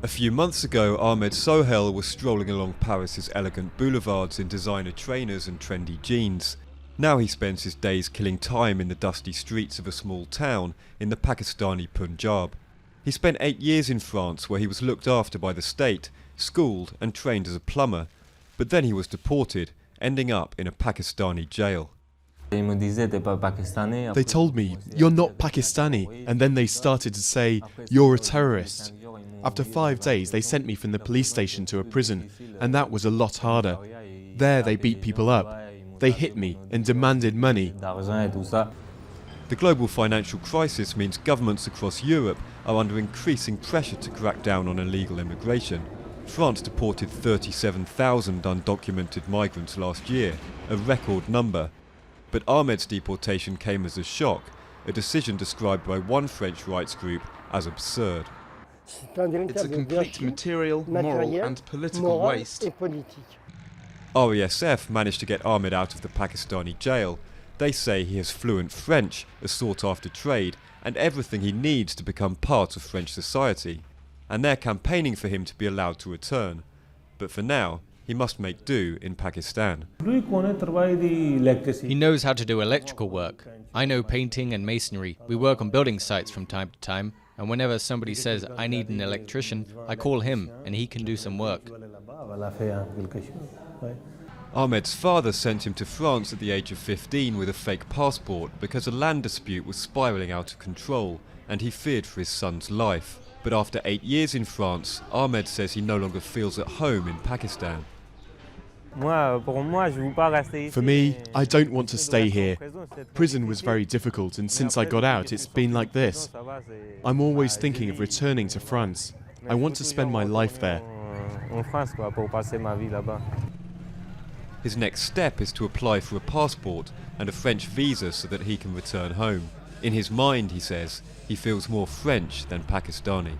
A few months ago, Ahmed Sohel was strolling along Paris's elegant boulevards in designer trainers and trendy jeans. Now he spends his days killing time in the dusty streets of a small town in the Pakistani Punjab. He spent 8 years in France, where he was looked after by the state, schooled and trained as a plumber. But then he was deported, ending up in a Pakistani jail. They told me, "You're not Pakistani," and then they started to say, "You're a terrorist." After 5 days, they sent me from the police station to a prison, and that was a lot harder. There they beat people up. They hit me and demanded money. The global financial crisis means governments across Europe are under increasing pressure to crack down on illegal immigration. France deported 37,000 undocumented migrants last year, a record number. But Ahmed's deportation came as a shock, a decision described by one French rights group as absurd. It's a complete material, moral and political waste. RESF managed to get Ahmed out of the Pakistani jail. They say he has fluent French, a sought-after trade, and everything he needs to become part of French society. And they're campaigning for him to be allowed to return. But for now, he must make do in Pakistan. He knows how to do electrical work. I know painting and masonry. We work on building sites from time to time, and whenever somebody says, "I need an electrician," I call him and he can do some work. Ahmed's father sent him to France at the age of 15 with a fake passport because a land dispute was spiralling out of control and he feared for his son's life. But after 8 years in France, Ahmed says he no longer feels at home in Pakistan. For me, I don't want to stay here. Prison was very difficult, and since I got out, it's been like this. I'm always thinking of returning to France. I want to spend my life there. His next step is to apply for a passport and a French visa so that he can return home. In his mind, he says, he feels more French than Pakistani.